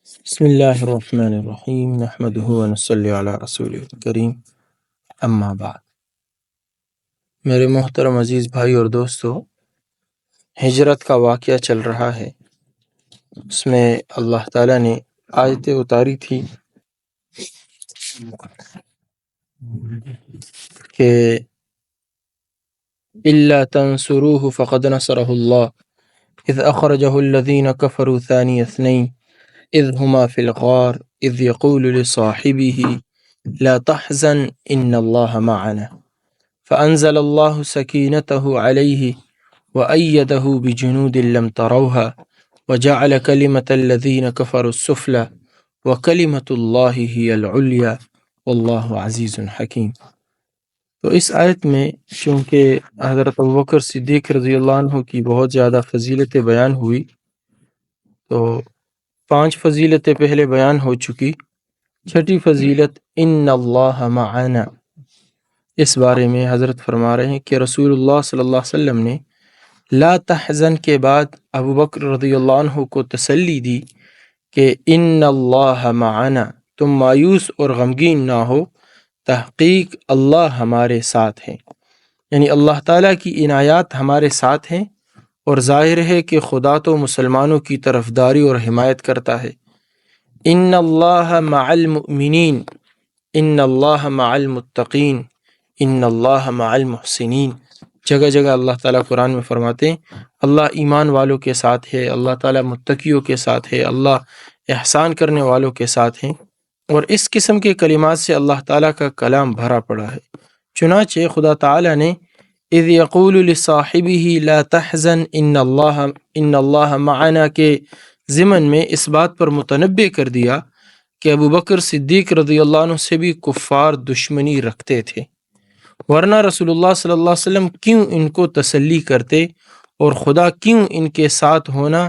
بسم اللہ الرحمن الرحیم نحمدہ ونصلی علی رسولہ الکریم اما بعد۔ میرے محترم عزیز بھائی اور دوستو، ہجرت کا واقعہ چل رہا ہے۔ اس میں اللہ تعالیٰ نے آیتیں اتاری تھی کہ إِلَّا تَنْصُرُوهُ فَقَدْ نَصَرَهُ اللَّهُ إِذْ أَخْرَجَهُ الَّذِينَ كَفَرُوا ثَانِيَ اثْنَيْنِ إِذْ هُمَا فِي الْغَارِ إِذْ يَقُولُ لِصَاحِبِهِ لَا تَحْزَنْ إِنَّ اللَّهَ مَعَنَا فَأَنزَلَ اللَّهُ سَكِينَتَهُ عَلَيْهِ وَأَيَّدَهُ بِجُنُودٍ لَّمْ تَرَوْهَا وَجَعَلَ كَلِمَةَ الَّذِينَ كَفَرُوا السُّفْلَىٰ وَكَلِمَةُ اللَّهِ هِيَ الْعُلْيَا وَاللَّهُ عَزِيزٌ حَكِيمٌ۔ تو اس آیت میں چونکہ حضرت ابوبکر صدیق رضی اللہ عنہ کی بہت زیادہ فضیلتیں بیان ہوئی، تو 5 فضیلتیں پہلے بیان ہو چکی۔ چھٹی فضیلت ان اللہ معنا، اس بارے میں حضرت فرما رہے ہیں کہ رسول اللہ صلی اللہ علیہ وسلم نے لا تحزن کے بعد ابوبکر رضی اللہ عنہ کو تسلی دی کہ ان اللہ معنا، تم مایوس اور غمگین نہ ہو، تحقیق اللہ ہمارے ساتھ ہے، یعنی اللہ تعالیٰ کی عنایات ہمارے ساتھ ہیں، اور ظاہر ہے کہ خدا تو مسلمانوں کی طرفداری اور حمایت کرتا ہے۔ ان اللہ مع المؤمنین، ان اللہ مع المتقین، ان اللہ مع المحسنین۔ جگہ جگہ اللہ تعالیٰ قرآن میں فرماتے ہیں اللہ ایمان والوں کے ساتھ ہے، اللہ تعالیٰ متقیوں کے ساتھ ہے، اللہ احسان کرنے والوں کے ساتھ ہیں، اور اس قسم کے کلمات سے اللہ تعالیٰ کا کلام بھرا پڑا ہے۔ چنانچہ خدا تعالیٰ نے اذ یقول لصاحبہ لا تحزن ان اللہ معنا کے ضمن میں اس بات پر متنبع کر دیا کہ ابوبکر صدیق رضی اللہ عنہ سے بھی کفار دشمنی رکھتے تھے، ورنہ رسول اللہ صلی اللہ علیہ وسلم کیوں ان کو تسلی کرتے، اور خدا کیوں ان کے ساتھ ہونا،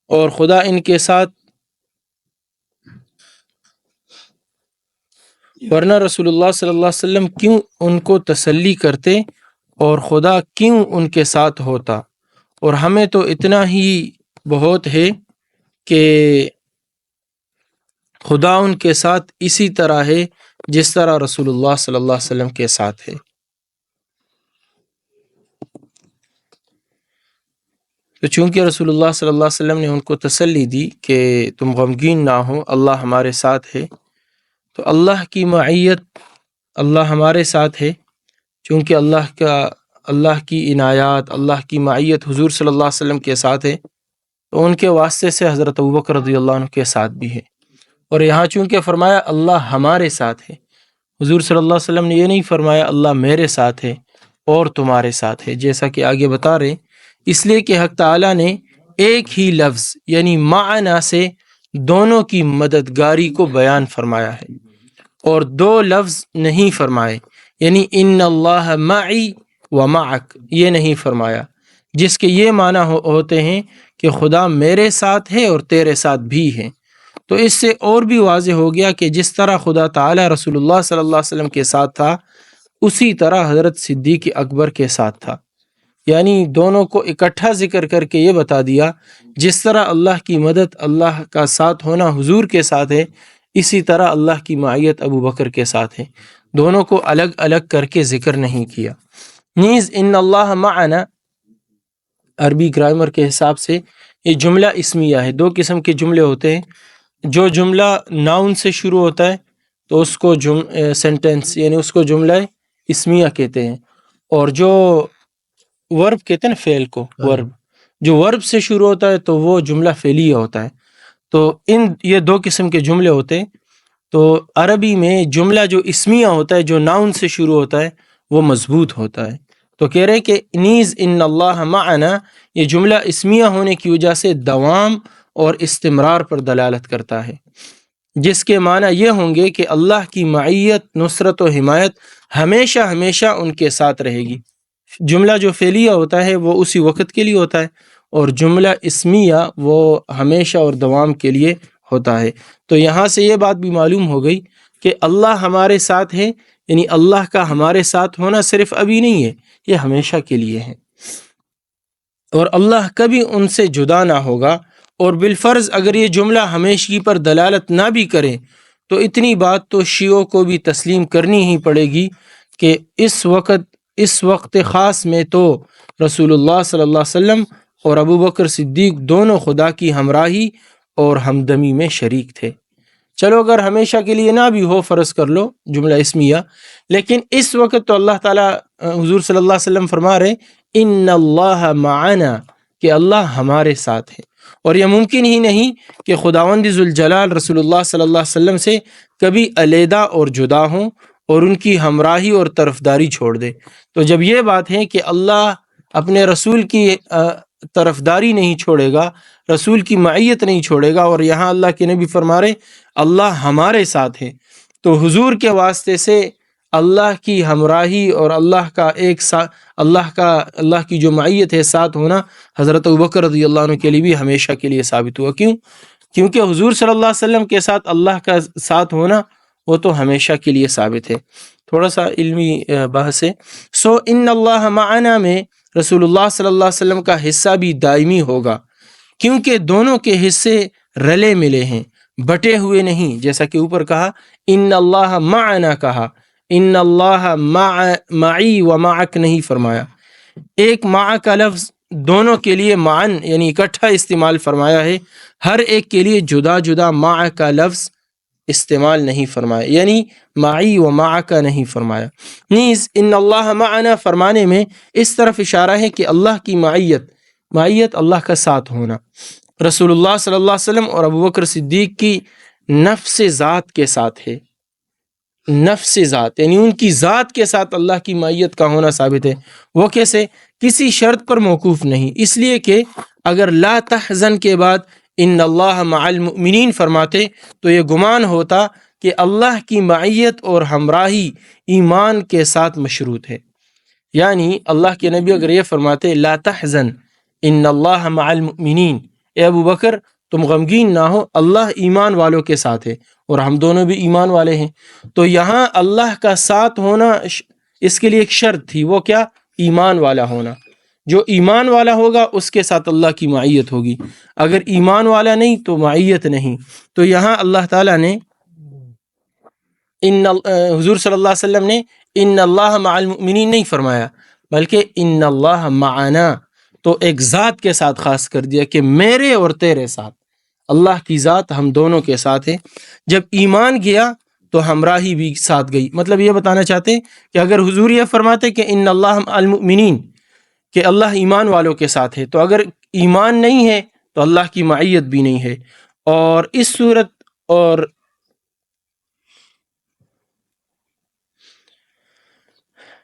اور خدا ان کے ساتھ، ورنہ رسول اللہ صلی اللہ علیہ وسلم کیوں ان کو تسلی کرتے اور خدا کیوں ان کے ساتھ ہوتا، اور ہمیں تو اتنا ہی بہت ہے کہ خدا ان کے ساتھ اسی طرح ہے جس طرح رسول اللہ صلی اللہ علیہ وسلم کے ساتھ ہے۔ تو چونکہ رسول اللہ صلی اللہ علیہ وسلم نے ان کو تسلی دی کہ تم غمگین نہ ہو، اللہ ہمارے ساتھ ہے، تو اللہ کی معیت، اللہ ہمارے ساتھ ہے، چونکہ اللہ کی عنایات، اللہ کی معیت حضور صلی اللہ علیہ وسلم کے ساتھ ہے، تو ان کے واسطے سے حضرت ابوبکر رضی اللہ عنہ کے ساتھ بھی ہے۔ اور یہاں چونکہ فرمایا اللہ ہمارے ساتھ ہے، حضور صلی اللہ علیہ وسلم نے یہ نہیں فرمایا اللہ میرے ساتھ ہے اور تمہارے ساتھ ہے، جیسا کہ آگے بتا رہے، اس لیے کہ حق تعالیٰ نے ایک ہی لفظ یعنی معنا سے دونوں کی مددگاری کو بیان فرمایا ہے، اور 2 لفظ نہیں فرمائے، یعنی ان اللہ معی و معک یہ نہیں فرمایا، جس کے یہ معنی ہوتے ہیں کہ خدا میرے ساتھ ہے اور تیرے ساتھ بھی ہے۔ تو اس سے اور بھی واضح ہو گیا کہ جس طرح خدا تعالی رسول اللہ صلی اللہ علیہ وسلم کے ساتھ تھا، اسی طرح حضرت صدیق اکبر کے ساتھ تھا، یعنی دونوں کو اکٹھا ذکر کر کے یہ بتا دیا جس طرح اللہ کی مدد، اللہ کا ساتھ ہونا حضور کے ساتھ ہے، اسی طرح اللہ کی معیت ابو بکر کے ساتھ ہے، دونوں کو الگ الگ کر کے ذکر نہیں کیا۔ نیز ان اللہ معنا عربی گرامر کے حساب سے یہ جملہ اسمیہ ہے۔ 2 قسم کے جملے ہوتے ہیں، جو جملہ ناؤن سے شروع ہوتا ہے تو اس کو سینٹینس یعنی اس کو جملہ اسمیہ کہتے ہیں، اور جو ورب کہتے ہیں نا، فعل کو ورب، جو ورب سے شروع ہوتا ہے تو وہ جملہ فعلیہ ہوتا ہے۔ تو یہ 2 قسم کے جملے ہوتے ہیں۔ تو عربی میں جملہ جو اسمیہ ہوتا ہے، جو ناؤن سے شروع ہوتا ہے، وہ مضبوط ہوتا ہے۔ تو کہہ رہے کہ نیز ان اللہ معنا، یہ جملہ اسمیہ ہونے کی وجہ سے دوام اور استمرار پر دلالت کرتا ہے، جس کے معنی یہ ہوں گے کہ اللہ کی معیت، نصرت و حمایت ہمیشہ ہمیشہ ان کے ساتھ رہے گی۔ جملہ جو فعلیہ ہوتا ہے وہ اسی وقت کے لیے ہوتا ہے، اور جملہ اسمیہ وہ ہمیشہ اور دوام کے لیے ہوتا ہے۔ تو یہاں سے یہ بات بھی معلوم ہو گئی کہ اللہ ہمارے ساتھ ہے، یعنی اللہ کا ہمارے ساتھ ہونا صرف ابھی نہیں ہے، یہ ہمیشہ کے لیے ہے، اور اللہ کبھی ان سے جدا نہ ہوگا، اور بالفرض اگر یہ جملہ ہمیشگی پر دلالت نہ بھی کریں تو اتنی بات تو شیعوں کو بھی تسلیم کرنی ہی پڑے گی کہ اس وقت خاص میں تو رسول اللہ صلی اللہ علیہ وسلم اور ابو بکر صدیق دونوں خدا کی ہمراہی اور ہمدمی میں شریک تھے۔ چلو اگر ہمیشہ کے لیے نہ بھی ہو، فرض کر لو جملہ اسمیہ، لیکن اس وقت تو اللہ تعالیٰ حضور صلی اللہ علیہ وسلم فرما رہے ان اللہ معنا، کہ اللہ ہمارے ساتھ ہے، اور یہ ممکن ہی نہیں کہ خداوند ذوالجلال رسول اللہ صلی اللہ علیہ وسلم سے کبھی علیحدہ اور جدا ہوں اور ان کی ہمراہی اور طرفداری چھوڑ دے۔ تو جب یہ بات ہے کہ اللہ اپنے رسول کی طرفداری نہیں چھوڑے گا، رسول کی معیت نہیں چھوڑے گا، اور یہاں اللہ کے نبی فرما رہے اللہ ہمارے ساتھ ہے، تو حضور کے واسطے سے اللہ کی ہمراہی اور اللہ کی جو معیت ہے ساتھ ہونا حضرت ابوبکر رضی اللہ عنہ کے لیے بھی ہمیشہ کے لیے ثابت ہوا۔ کیونکہ حضور صلی اللہ علیہ وسلم کے ساتھ اللہ کا ساتھ ہونا وہ تو ہمیشہ کے لیے ثابت ہے۔ تھوڑا سا علمی بحث ہے۔ ان اللہ معنا میں رسول اللہ صلی اللہ علیہ وسلم کا حصہ بھی دائمی ہوگا، کیونکہ دونوں کے حصے رلے ملے ہیں، بٹے ہوئے نہیں، جیسا کہ اوپر کہا ان اللہ معنا، کہا ان اللہ معی و معک نہیں فرمایا۔ ایک مع کا لفظ دونوں کے لیے معن یعنی اکٹھا استعمال فرمایا ہے، ہر ایک کے لیے جدا جدا مع کا لفظ استعمال نہیں فرمایا، یعنی معی و معک نہیں فرمایا۔ نیز ان اللہ معنا فرمانے میں اس طرف اشارہ ہے کہ اللہ کی معیت اللہ کا ساتھ ہونا رسول اللہ صلی اللہ علیہ وسلم اور ابوبکر صدیق کی نفس ذات کے ساتھ ہے۔ نفس ذات یعنی ان کی ذات کے ساتھ اللہ کی معیت کا ہونا ثابت ہے۔ وہ کیسے؟ کسی شرط پر موقوف نہیں، اس لیے کہ اگر لا تحزن کے بعد ان اللہ مع المؤمنین فرماتے تو یہ گمان ہوتا کہ اللہ کی معیت اور ہمراہی ایمان کے ساتھ مشروط ہے، یعنی اللہ کے نبی اگر یہ فرماتے لا تحزن ان اللہ مع المؤمنین، اے ابو بکر تم غمگین نہ ہو، اللہ ایمان والوں کے ساتھ ہے اور ہم دونوں بھی ایمان والے ہیں، تو یہاں اللہ کا ساتھ ہونا اس کے لیے ایک شرط تھی، وہ کیا؟ ایمان والا ہونا۔ جو ایمان والا ہوگا اس کے ساتھ اللہ کی معیت ہوگی، اگر ایمان والا نہیں تو معیت نہیں۔ تو یہاں اللہ تعالیٰ نے حضور صلی اللہ علیہ وسلم نے ان اللہ مع المؤمنین نہیں فرمایا، بلکہ ان اللہ معنا، تو ایک ذات کے ساتھ خاص کر دیا کہ میرے اور تیرے ساتھ، اللہ کی ذات ہم دونوں کے ساتھ ہے۔ جب ایمان گیا تو ہمراہی بھی ساتھ گئی۔ مطلب یہ بتانا چاہتے ہیں کہ اگر حضور یہ فرماتے کہ ان اللہ مع المؤمنین، کہ اللہ ایمان والوں کے ساتھ ہے، تو اگر ایمان نہیں ہے تو اللہ کی معیت بھی نہیں ہے، اور اس صورت اور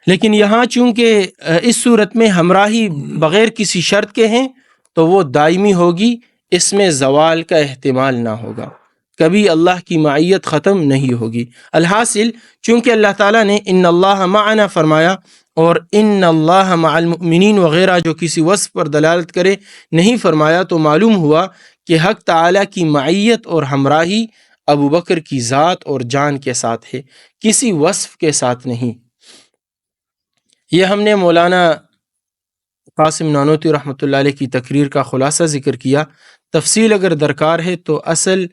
لیکن یہاں چونکہ اس صورت میں ہمراہی بغیر کسی شرط کے ہیں تو وہ دائمی ہوگی، اس میں زوال کا احتمال نہ ہوگا، کبھی اللہ کی معیت ختم نہیں ہوگی۔ الحاصل چونکہ اللہ تعالیٰ نے ان اللہ معنا فرمایا اور ان اللہ مع المؤمنین وغیرہ جو کسی وصف پر دلالت کرے نہیں فرمایا، تو معلوم ہوا کہ حق تعالیٰ کی معیت اور ہمراہی ابو بکر کی ذات اور جان کے ساتھ ہے، کسی وصف کے ساتھ نہیں۔ یہ ہم نے مولانا قاسم نانوتوی رحمۃ اللہ علیہ کی تقریر کا خلاصہ ذکر کیا، تفصیل اگر درکار ہے تو اصل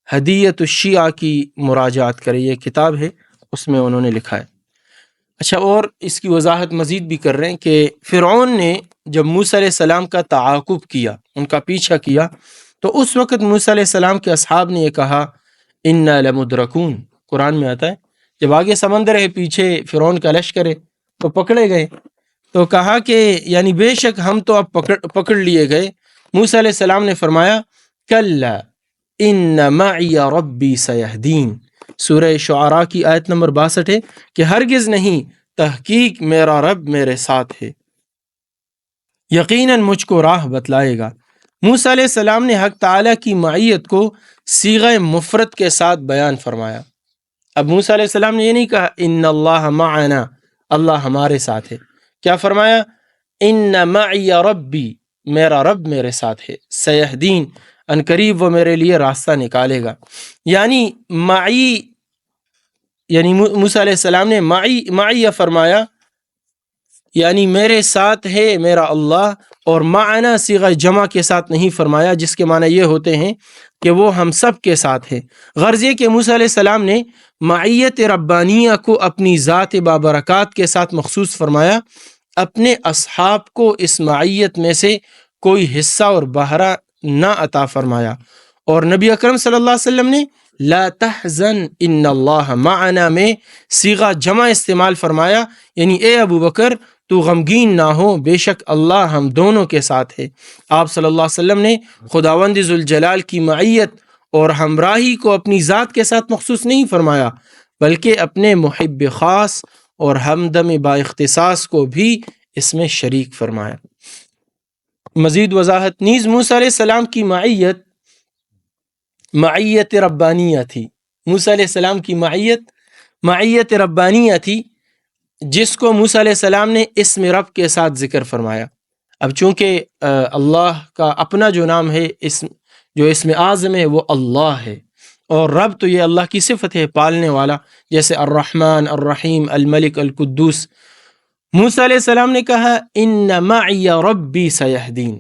ہدیت الشیعہ کی مراجعات کرے، یہ کتاب ہے اس میں انہوں نے لکھا ہے۔ اچھا، اور اس کی وضاحت مزید بھی کر رہے ہیں کہ فرعون نے جب موسیٰ علیہ السلام کا تعاقب کیا، ان کا پیچھا کیا، تو اس وقت موسیٰ علیہ السلام کے اصحاب نے یہ کہا انا لمدرکون، قرآن میں آتا ہے جب آگے سمندر ہے پیچھے فرعون کا لشکر ہے تو پکڑے گئے، تو کہا کہ یعنی بے شک ہم تو اب پکڑ لیے گئے۔ موسیٰ علیہ السلام نے فرمایا کلا ان معی ربی سیہدین، سورہ شعراء کی آیت نمبر 62 ہے کہ ہرگز نہیں، تحقیق میرا رب میرے ساتھ ہے، یقیناً مجھ کو راہ بتلائے گا۔ موسیٰ علیہ السلام نے حق تعالیٰ کی معیت کو صیغہ مفرد کے ساتھ بیان فرمایا۔ اب موسیٰ علیہ السلام نے یہ نہیں کہا ان اللہ معنا، اللہ ہمارے ساتھ ہے، کیا فرمایا؟ ان معی ربی، میرا رب میرے ساتھ ہے، سیہدین، ان قریب وہ میرے لیے راستہ نکالے گا۔ یعنی معی، یعنی موسیٰ علیہ السلام نے معی فرمایا، یعنی میرے ساتھ ہے میرا اللہ، اور معنا صیغہ جمع کے ساتھ نہیں فرمایا، جس کے معنی یہ ہوتے ہیں کہ وہ ہم سب کے ساتھ ہے۔ غرض یہ کہ موسیٰ علیہ السلام نے معیت ربانیہ کو اپنی ذات بابرکات کے ساتھ مخصوص فرمایا، اپنے اصحاب کو اس معیت میں سے کوئی حصہ اور بہرہ نہ عطا فرمایا، اور نبی اکرم صلی اللہ علیہ وسلم نے لا تحزن ان اللہ معنا میں صیغہ جمع استعمال فرمایا، یعنی اے ابو بکر تو غمگین نہ ہو، بے شک اللہ ہم دونوں کے ساتھ ہے۔ آپ صلی اللہ علیہ وسلم نے خداوند ذوالجلال کی معیت اور ہمراہی کو اپنی ذات کے ساتھ مخصوص نہیں فرمایا، بلکہ اپنے محب خاص اور ہمدم با اختصاص کو بھی اس میں شریک فرمایا۔ مزید وضاحت نیز موسیٰ علیہ السلام کی معیت ربانیہ تھی۔ موسیٰ علیہ السلام کی معیت ربانیہ تھی، جس کو موسیٰ علیہ السلام نے اسم رب کے ساتھ ذکر فرمایا۔ اب چونکہ اللہ کا اپنا جو نام ہے، جو اسم اعظم ہے وہ اللہ ہے، اور رب تو یہ اللہ کی صفت ہے، پالنے والا، جیسے الرحمن، الرحیم، الملک، القدوس۔ موسیٰ علیہ السلام نے کہا ان معی ربی سیہدین۔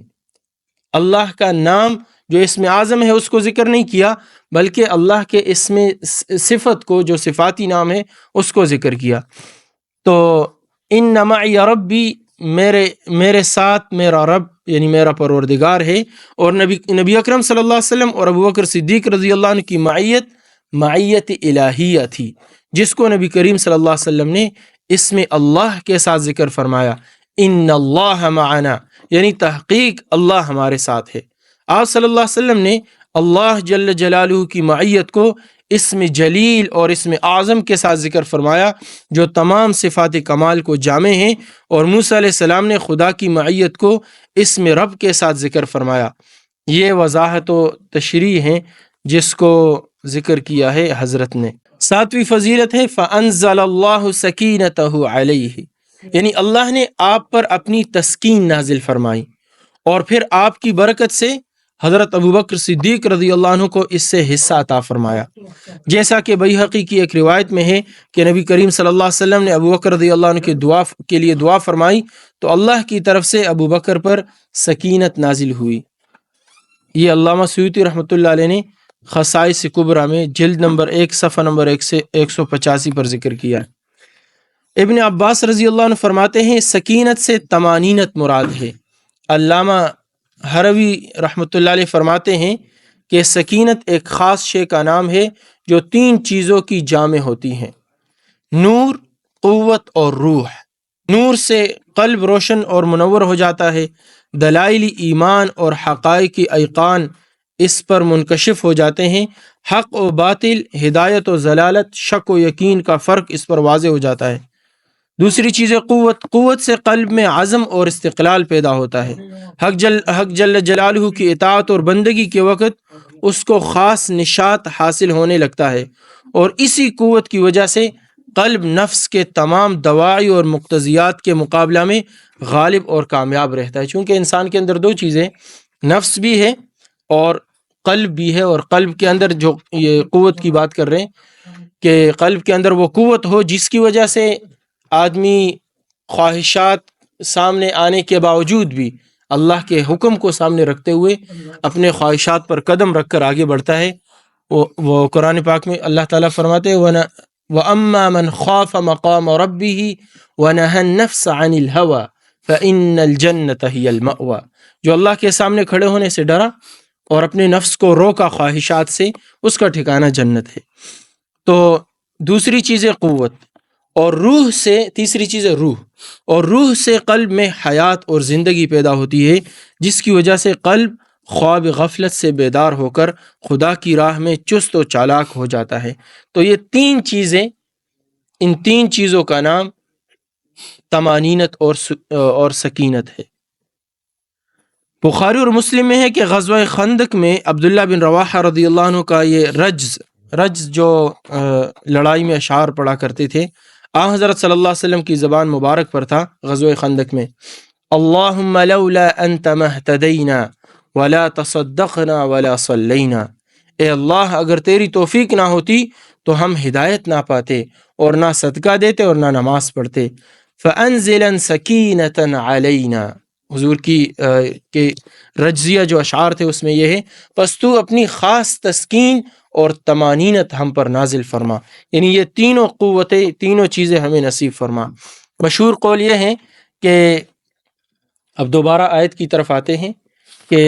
اللہ کا نام جو اسم اعظم ہے اس کو ذکر نہیں کیا، بلکہ اللہ کے اسم صفت کو جو صفاتی نام ہے اس کو ذکر کیا۔ تو ان معی ربی، میرے ساتھ میرا رب یعنی میرا پروردگار ہے، اور نبی اکرم صلی اللہ علیہ وسلم اور ابو بکر صدیق رضی اللہ عنہ کی معیت الہیہ تھی، جس کو نبی کریم صلی اللہ علیہ وسلم نے اسم اللہ کے ساتھ ذکر فرمایا، ان اللہ معنا، یعنی تحقیق اللہ ہمارے ساتھ ہے۔ آپ صلی اللہ علیہ وسلم نے اللہ جل جلالہ کی معیت کو اسم جلیل اور اسم اعظم کے ساتھ ذکر فرمایا، جو تمام صفات کمال کو جامع ہیں، اور موسیٰ علیہ السلام نے خدا کی معیت کو اسم رب کے ساتھ ذکر فرمایا۔ یہ وضاحت و تشریح ہیں جس کو ذکر کیا ہے حضرت نے۔ ساتویں فضیلت ہے فَأَنزَلَ اللَّهُ سَكِينَتَهُ عَلَيْهِ، یعنی اللہ نے آپ پر اپنی تسکین نازل فرمائی، اور پھر آپ کی برکت سے حضرت ابو بکر صدیق رضی اللہ عنہ کو اس سے حصہ عطا فرمایا، جیسا کہ بیہقی کی ایک روایت میں ہے کہ نبی کریم صلی اللہ علیہ وسلم نے ابو بکر رضی اللہ عنہ کے لیے دعا فرمائی تو اللہ کی طرف سے ابو بکر پر سکینت نازل ہوئی۔ یہ علامہ سیوطی رحمۃ اللہ علیہ نے خصائص کبریٰ میں جلد نمبر 1 صفحہ نمبر 185 پر ذکر کیا ہے۔ ابن عباس رضی اللہ عنہ فرماتے ہیں سکینت سے طمانینت مراد ہے۔ علامہ ہروی رحمۃ اللہ علیہ فرماتے ہیں کہ سکینت ایک خاص شے کا نام ہے جو 3 چیزوں کی جامع ہوتی ہیں: نور، قوت اور روح۔ نور سے قلب روشن اور منور ہو جاتا ہے، دلائل ایمان اور حقائق ایقان اس پر منکشف ہو جاتے ہیں، حق و باطل، ہدایت و ضلالت، شک و یقین کا فرق اس پر واضح ہو جاتا ہے۔ دوسری چیز ہے قوت سے قلب میں عزم اور استقلال پیدا ہوتا ہے، حق جل جلالہ کی اطاعت اور بندگی کے وقت اس کو خاص نشاط حاصل ہونے لگتا ہے، اور اسی قوت کی وجہ سے قلب نفس کے تمام دواعی اور مقتضیات کے مقابلہ میں غالب اور کامیاب رہتا ہے۔ چونکہ انسان کے اندر 2 چیزیں، نفس بھی ہے اور قلب بھی ہے، اور قلب کے اندر جو یہ قوت کی بات کر رہے ہیں کہ قلب کے اندر وہ قوت ہو جس کی وجہ سے آدمی خواہشات سامنے آنے کے باوجود بھی اللہ کے حکم کو سامنے رکھتے ہوئے اپنے خواہشات پر قدم رکھ کر آگے بڑھتا ہے۔ وہ قرآن پاک میں اللہ تعالیٰ فرماتے ہیں وَأَمَّا مَنْ خَافَ مَقَامَ رَبِّهِ وَنَهَى النَّفْسَ عَنِ الْهَوَى فَإِنَّ الْجَنَّةَ هِيَ الْمَأْوَى، جو اللہ کے سامنے کھڑے ہونے سے ڈرا اور اپنے نفس کو روکا خواہشات سے، اس کا ٹھکانہ جنت ہے۔ تو دوسری چیز ہے قوت، اور روح سے تیسری چیز ہے روح، اور روح سے قلب میں حیات اور زندگی پیدا ہوتی ہے، جس کی وجہ سے قلب خواب غفلت سے بیدار ہو کر خدا کی راہ میں چست و چالاک ہو جاتا ہے۔ تو یہ 3 چیزیں، ان 3 چیزوں کا نام طمانینت اور سکینت ہے۔ بخاری اور مسلم میں ہے کہ غزوہ خندق میں عبداللہ بن رواحہ رضی اللہ عنہ کا یہ رجز جو لڑائی میں اشعار پڑھا کرتے تھے، حضرت صلی اللہ علیہ وسلم کی زبان مبارک پر تھا غزوہ خندق میں: اللہم لولا انت مہتدینا ولا تصدقنا ولا صلینا، اے اللہ اگر تیری توفیق نہ ہوتی تو ہم ہدایت نہ پاتے اور نہ صدقہ دیتے اور نہ نماز پڑھتے۔ فانزلا سکینۃ علینا، حضور کی کے رجزیہ جو اشعار تھے اس میں یہ ہے، پس تو اپنی خاص تسکین اور طمانینت ہم پر نازل فرما، یعنی یہ تینوں قوتیں، تینوں چیزیں ہمیں نصیب فرما۔ مشہور قول یہ ہے کہ اب دوبارہ آیت کی طرف آتے ہیں کہ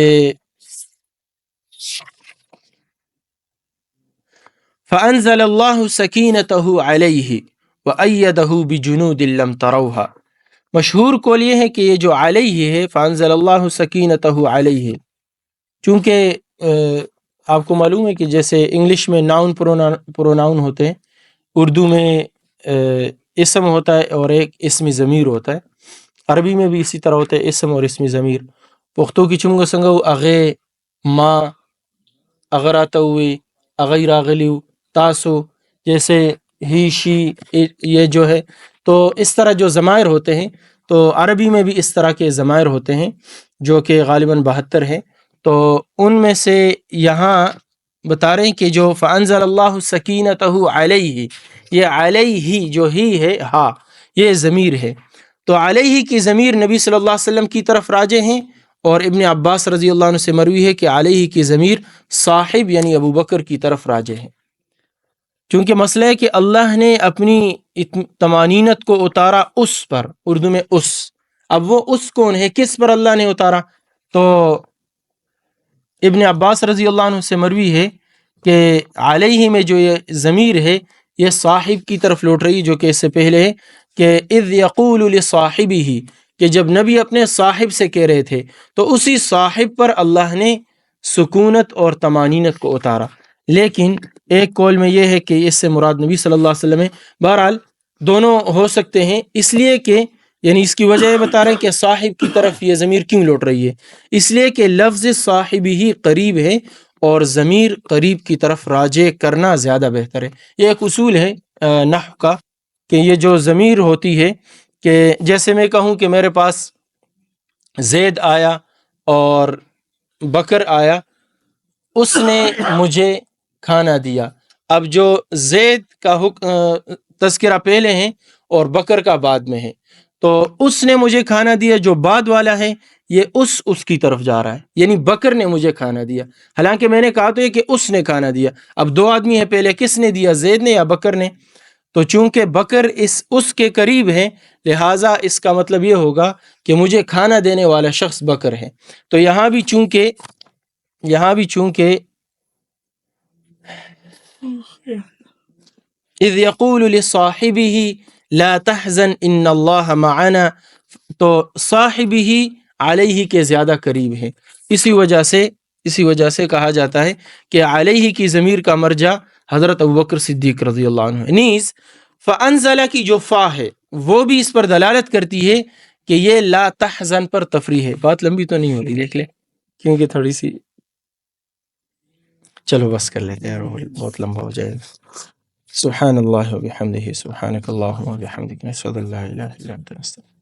فَأَنزَلَ اللَّهُ سَكِينَتَهُ عَلَيْهِ وَأَيَّدَهُ بِجُنُودٍ لَّمْ تَرَوْهَا۔ مشہور قول یہ ہے کہ یہ جو علیہ ہے، فَأَنزَلَ اللَّهُ سَكِينَتَهُ عَلَيْهِ، چونکہ آپ کو معلوم ہے کہ جیسے انگلش میں ناؤن پروناؤن ہوتے ہیں، اردو میں اسم ہوتا ہے اور ایک اسم ضمیر ہوتا ہے، عربی میں بھی اسی طرح ہوتا ہے اسم اور اسم ضمیر۔ پختو کی چمگو سنگو اغے ما اغراتا ہوئے اغیر راغلیو تاسو، جیسے ہی شی یہ جو ہے، تو اس طرح جو ضمائر ہوتے ہیں، تو عربی میں بھی اس طرح کے ضمائر ہوتے ہیں جو کہ غالباً 72 ہیں۔ تو ان میں سے یہاں بتا رہے ہیں کہ جو فَأَنزَلَ اللَّهُ سَكِينَتَهُ عَلَيْهِ، یہ علیہ جو ہی ہے، ہاں یہ ضمیر ہے، تو علیہ کی ضمیر نبی صلی اللہ علیہ وسلم کی طرف راجع ہیں، اور ابن عباس رضی اللہ عنہ سے مروی ہے کہ علیہ کی ضمیر صاحب یعنی ابو بکر کی طرف راجع ہے، چونکہ مسئلہ ہے کہ اللہ نے اپنی طمانینت کو اتارا اس پر، اردو میں اس، اب وہ اس کون ہے، کس پر اللہ نے اتارا؟ تو ابن عباس رضی اللہ عنہ سے مروی ہے کہ علیہ میں جو یہ ضمیر ہے یہ صاحب کی طرف لوٹ رہی، جو کہ اس سے پہلے ہے کہ اذ یقول لصاحبہ، کہ جب نبی اپنے صاحب سے کہہ رہے تھے تو اسی صاحب پر اللہ نے سکونت اور طمانینت کو اتارا۔ لیکن ایک قول میں یہ ہے کہ اس سے مراد نبی صلی اللہ علیہ وسلم ہے، بہرحال دونوں ہو سکتے ہیں، اس لیے کہ یعنی اس کی وجہ یہ بتا رہے ہیں کہ صاحب کی طرف یہ ضمیر کیوں لوٹ رہی ہے، اس لیے کہ لفظ صاحب ہی قریب ہے اور ضمیر قریب کی طرف راجع کرنا زیادہ بہتر ہے۔ یہ ایک اصول ہے نحو کا کہ یہ جو ضمیر ہوتی ہے، کہ جیسے میں کہوں کہ میرے پاس زید آیا اور بکر آیا، اس نے مجھے کھانا دیا، اب جو زید کا تذکرہ پہلے ہیں اور بکر کا بعد میں ہے، تو اس نے مجھے کھانا دیا جو بعد والا ہے یہ اس کی طرف جا رہا ہے، یعنی بکر نے مجھے کھانا دیا، حالانکہ میں نے کہا تو یہ کہ اس نے کھانا دیا، اب دو آدمی ہیں، پہلے کس نے دیا، زید نے یا بکر نے؟ تو چونکہ بکر اس کے قریب ہے، لہٰذا اس کا مطلب یہ ہوگا کہ مجھے کھانا دینے والا شخص بکر ہے۔ تو یہاں بھی چونکہ اذ یقول لصاحبہ لا تحزن ان اللہ معنا، تو صاحبہ علیہ کے زیادہ قریب ہے، اسی وجہ سے کہا جاتا ہے کہ علیہ کی ضمیر کا مرجع حضرت ابوبکر صدیق رضی اللہ عنہ۔ نیز فانزل کی جو فا ہے وہ بھی اس پر دلالت کرتی ہے کہ یہ لا تحزن پر تفریح ہے۔ بات لمبی تو نہیں ہو رہی، دیکھ لیں کیونکہ تھوڑی سی، چلو بس کر لیتے ہیں، بہت لمبا ہو جائے گا۔ سبحان اللہ و بحمدہ، سبحانک اللہم و بحمدک، نشہد ان لا الہ الا انت، نستغفرک۔